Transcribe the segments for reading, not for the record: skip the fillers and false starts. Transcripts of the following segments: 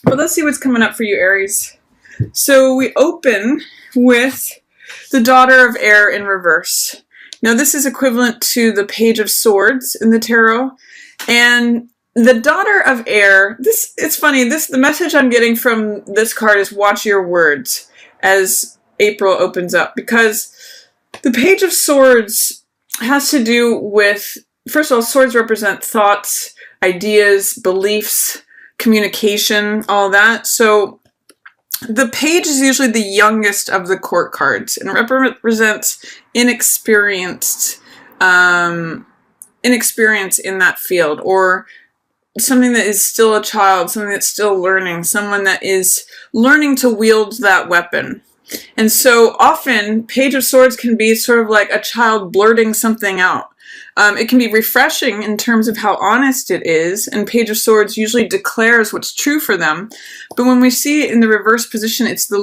But let's see what's coming up for you, Aries. So we open with the Daughter of Air in reverse. Now this is equivalent to the Page of Swords in the tarot. And the Daughter of Air, it's funny, the message I'm getting from this card is watch your words as April opens up, because the Page of Swords has to do with, first of all, swords represent thoughts, ideas, beliefs, communication, all that. So the page is usually the youngest of the court cards and represents inexperience in that field, or something that is still a child, something that's still learning, someone that is learning to wield that weapon. And so often, Page of Swords can be sort of like a child blurting something out. It can be refreshing in terms of how honest it is, and Page of Swords usually declares what's true for them. But when we see it in the reverse position, it's the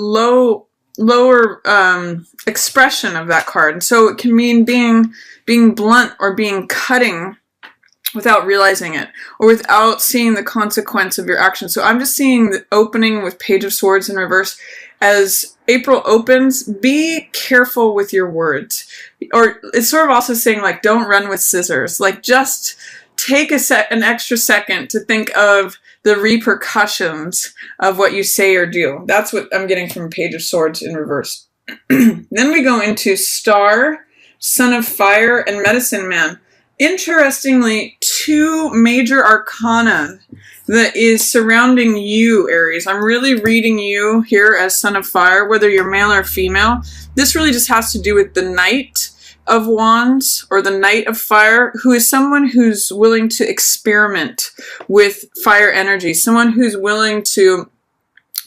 lower expression of that card. And so it can mean being blunt or being cutting without realizing it, or without seeing the consequence of your action. So I'm just seeing the opening with Page of Swords in reverse. As April opens, be careful with your words. Or it's sort of also saying, like, don't run with scissors. Like, just take an extra second to think of the repercussions of what you say or do. That's what I'm getting from Page of Swords in reverse. Then we go into Star, Son of Fire, and Medicine Man. Interestingly, two major arcana that is surrounding you, Aries. I'm really reading you here as Son of Fire, whether you're male or female. This really just has to do with the Knight of Wands, or the Knight of Fire, who is someone who's willing to experiment with fire energy, someone who's willing to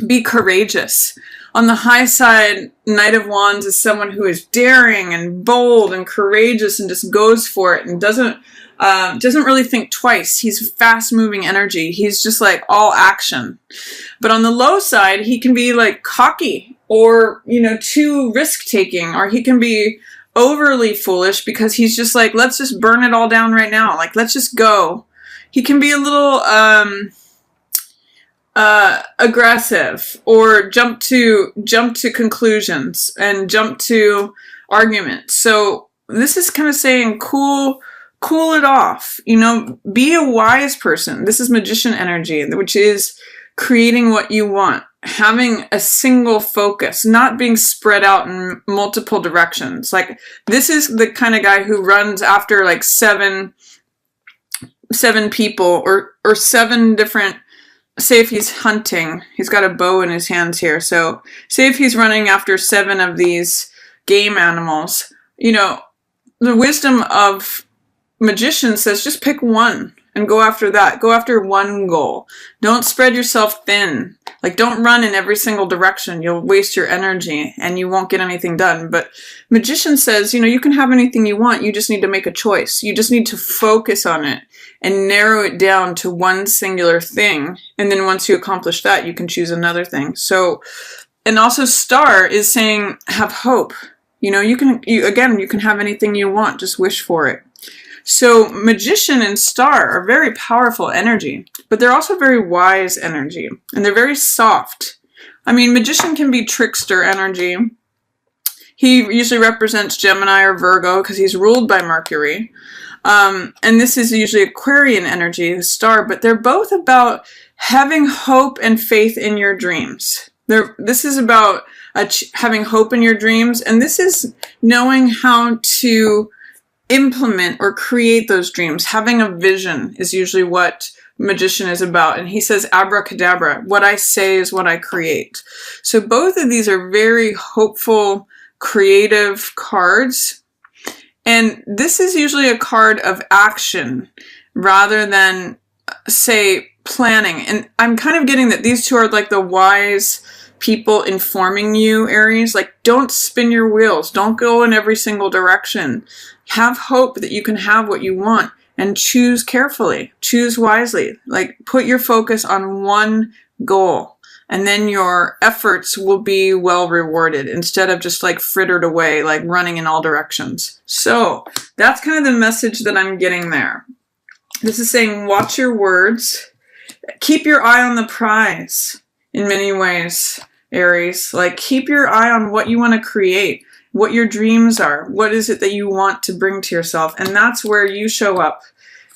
be courageous. On the high side, Knight of Wands is someone who is daring and bold and courageous and just goes for it and doesn't really think twice. He's fast-moving energy. He's just like all action. But on the low side, he can be like cocky, or, too risk-taking, or he can be overly foolish because he's just like, let's just burn it all down right now. Like, let's just go. He can be a little aggressive, or jump to conclusions and jump to arguments. So this is kind of saying cool it off, be a wise person. This is Magician energy, which is creating what you want, having a single focus, not being spread out in multiple directions. Like, this is the kind of guy who runs after like seven people, or seven different. Say if he's hunting, he's got a bow in his hands here. So say if he's running after 7 of these game animals, the wisdom of Magician says just pick one and go after that. Go after one goal. Don't spread yourself thin. Like, don't run in every single direction. You'll waste your energy and you won't get anything done. But Magician says, you can have anything you want. You just need to make a choice. You just need to focus on it and narrow it down to one singular thing. And then once you accomplish that, you can choose another thing. So, and also Star is saying, have hope. You can have anything you want. Just wish for it. So Magician and Star are very powerful energy, but they're also very wise energy, and they're very soft. I mean, Magician can be trickster energy. He usually represents Gemini or Virgo because he's ruled by Mercury. And this is usually Aquarian energy, Star, but they're both about having hope and faith in your dreams. This is about having hope in your dreams, and this is knowing how to implement or create those dreams. Having a vision is usually what Magician is about. And he says, abracadabra, what I say is what I create. So both of these are very hopeful, creative cards. And this is usually a card of action rather than, say, planning. And I'm kind of getting that these two are like the wise people informing you, Aries. Like, don't spin your wheels. Don't go in every single direction. Have hope that you can have what you want, and choose carefully. Choose wisely. Like, put your focus on one goal, and then your efforts will be well rewarded instead of just like frittered away, like running in all directions. So that's kind of the message that I'm getting there. This is saying, watch your words. Keep your eye on the prize. in many ways, Aries. Like, keep your eye on what you want to create, what your dreams are, what is it that you want to bring to yourself, and that's where you show up.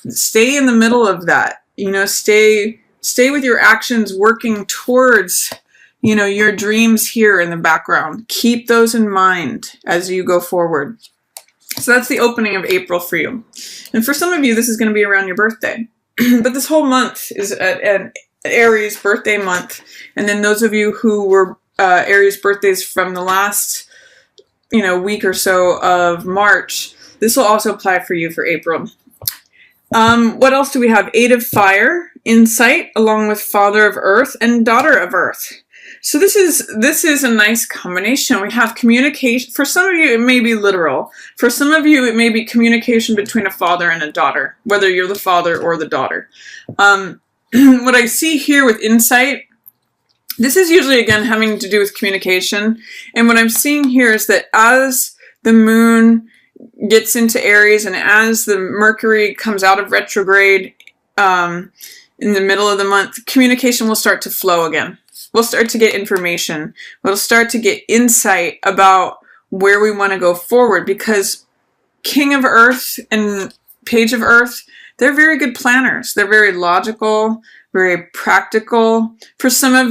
Stay in the middle of that. You know, stay with your actions working towards, you know, your dreams here in the background. Keep those in mind as you go forward. So that's the opening of April for you. And for some of you, this is going to be around your birthday. But this whole month is an Aries birthday month. And then those of you who were Aries birthdays from the last, you know, week or so of March, this will also apply for you for April. What else do we have? 8 of Fire, Insight, along with Father of Earth and Daughter of Earth. So this is a nice combination. We have communication. For some of you, it may be literal. For some of you, it may be communication between a father and a daughter, whether you're the father or the daughter. What I see here with Insight, this is usually, again, having to do with communication. And what I'm seeing here is that as the moon gets into Aries and as the Mercury comes out of retrograde in the middle of the month, communication will start to flow again. We'll start to get information. We'll start to get insight about where we want to go forward, because King of Earth and Page of Earth, they're very good planners. They're very logical, very practical. For some of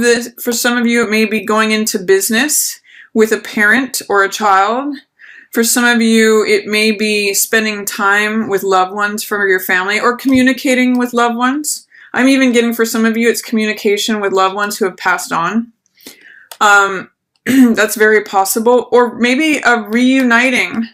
you, it may be going into business with a parent or a child. For some of you, it may be spending time with loved ones from your family or communicating with loved ones. I'm even getting, for some of you, it's communication with loved ones who have passed on. That's very possible. Or maybe a reuniting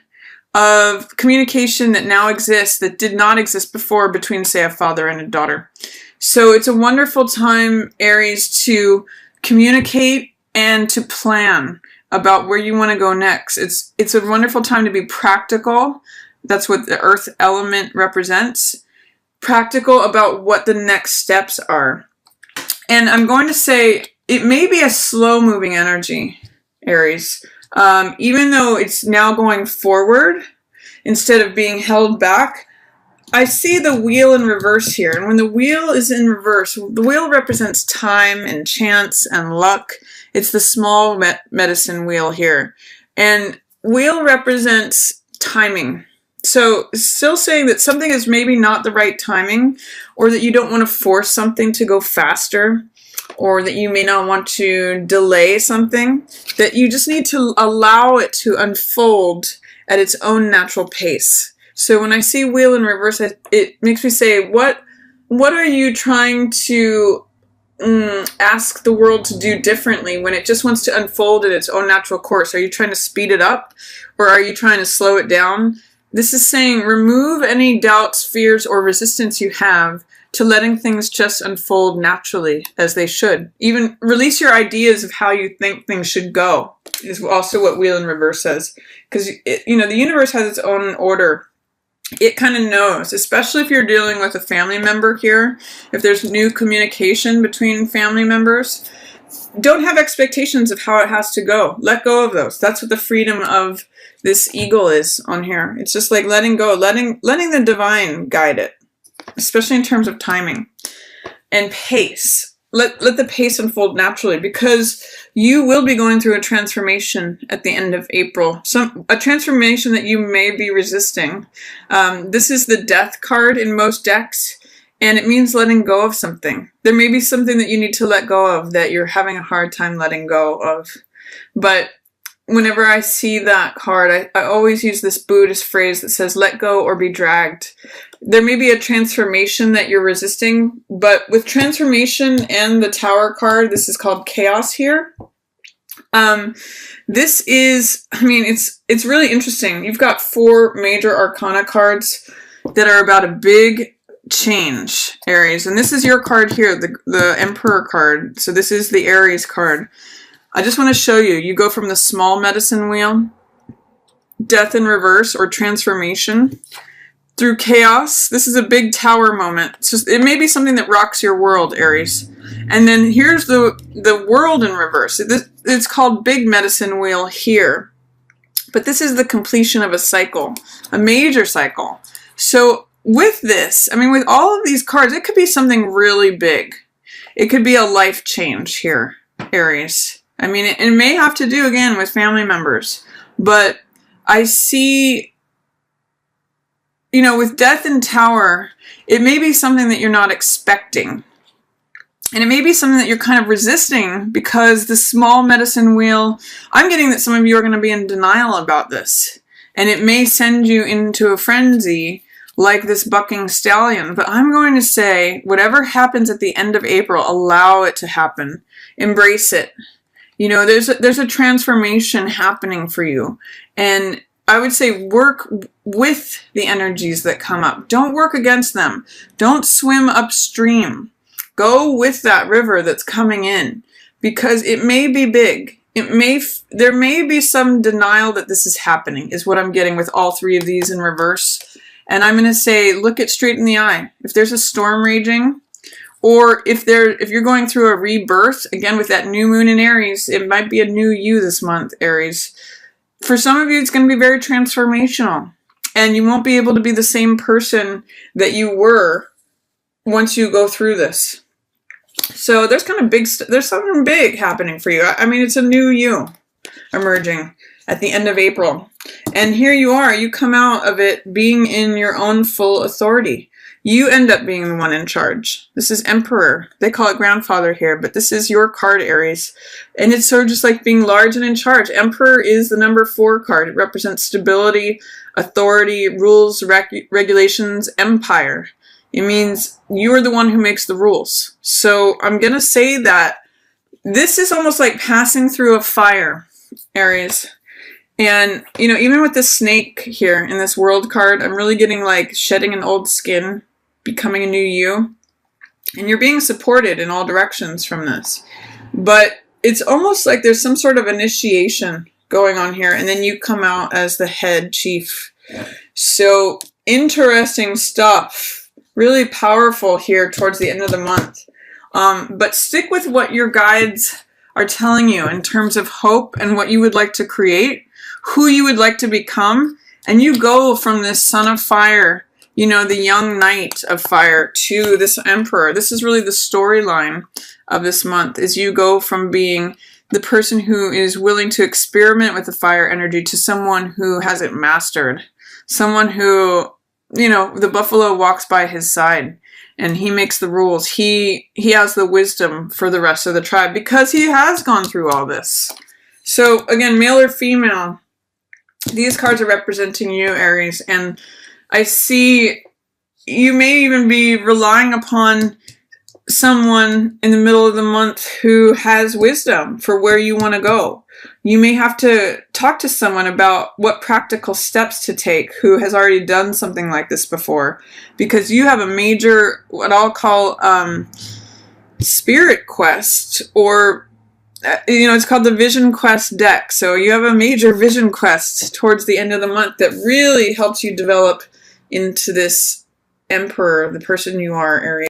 of communication that now exists that did not exist before between, say, a father and a daughter. So it's a wonderful time, Aries, to communicate and to plan about where you want to go next. It's a wonderful time to be practical. That's what the earth element represents. Practical about what the next steps are. And I'm going to say it may be a slow moving energy, Aries. Even though it's now going forward instead of being held back, I see the wheel in reverse here. And when the wheel is in reverse, the wheel represents time and chance and luck. It's the small medicine wheel here. And wheel represents timing. So still saying that something is maybe not the right timing, or that you don't want to force something to go faster, or that you may not want to delay something, that you just need to allow it to unfold at its own natural pace. So when I see wheel in reverse, it makes me say, what are you trying to ask the world to do differently when it just wants to unfold at its own natural course? Are you trying to speed it up, or are you trying to slow it down? This is saying remove any doubts, fears, or resistance you have to letting things just unfold naturally as they should. Even release your ideas of how you think things should go is also what wheel in reverse says. Because, you know, the universe has its own order. It kind of knows, especially if you're dealing with a family member here, if there's new communication between family members. Don't have expectations of how it has to go. Let go of those. That's what the freedom of this eagle is on here. It's just like letting go, letting the divine guide it, especially in terms of timing and pace. Let the pace unfold naturally, because you will be going through a transformation at the end of April. A transformation that you may be resisting. This is the Death card in most decks. And it means letting go of something. There may be something that you need to let go of that you're having a hard time letting go of. But whenever I see that card, I always use this Buddhist phrase that says, let go or be dragged. There may be a transformation that you're resisting, but with transformation and the Tower card, this is called chaos here. This is, I mean, it's really interesting. You've got 4 major arcana cards that are about a big change, Aries. And this is your card here, the Emperor card. So this is the Aries card. I just want to show you. You go from the small medicine wheel, death in reverse or transformation, through chaos. This is a big tower moment. It may be something that rocks your world, Aries. And then here's the world in reverse. It's called big medicine wheel here. But this is the completion of a cycle, a major cycle. So with this, I mean, with all of these cards, it could be something really big. It could be a life change here. Aries. I mean, it may have to do, again, with family members. But I see, you know, with Death and Tower, it may be something that you're not expecting. And it may be something that you're kind of resisting because the small medicine wheel, I'm getting that some of you are going to be in denial about this. And it may send you into a frenzy like this bucking stallion. But I'm going to say, whatever happens at the end of April, allow it to happen. Embrace it. You know, there's a transformation happening for you. And I would say work with the energies that come up. Don't work against them. Don't swim upstream. Go with that river that's coming in, because it may be big. There may be some denial that this is happening, is what I'm getting with all three of these in reverse. And I'm going to say, look it straight in the eye. If there's a storm raging, or if you're going through a rebirth, again with that new moon in Aries, it might be a new you this month, Aries. For some of you, it's going to be very transformational, and you won't be able to be the same person that you were once you go through this. So there's kind of there's something big happening for you. I mean, it's a new you emerging at the end of April. And here you are, you come out of it being in your own full authority. You end up being the one in charge. This is Emperor. They call it Grandfather here, but this is your card, Aries. And it's sort of just like being large and in charge. Emperor is the number 4 card. It represents stability, authority, rules, regulations, empire. It means you are the one who makes the rules. So I'm going to say that this is almost like passing through a fire, Aries. And, you know, even with the snake here in this world card, I'm really getting like shedding an old skin, becoming a new you. And you're being supported in all directions from this. But it's almost like there's some sort of initiation going on here. And then you come out as the head chief. So interesting stuff. Really powerful here towards the end of the month. But stick with what your guides are telling you in terms of hope and what you would like to create, who you would like to become. And you go from this son of fire, you know, the young knight of fire, to this emperor. This is really the storyline of this month, is you go from being the person who is willing to experiment with the fire energy to someone who has it mastered. Someone who, you know, the buffalo walks by his side and he makes the rules. He has the wisdom for the rest of the tribe because he has gone through all this. So again, male or female, these cards are representing you, Aries. And I see you may even be relying upon someone in the middle of the month who has wisdom for where you want to go. You may have to talk to someone about what practical steps to take who has already done something like this before, because you have a major, what I'll call spirit quest, or you know, it's called the Vision Quest deck. So you have a major vision quest towards the end of the month that really helps you develop into this emperor, the person you are, Aries.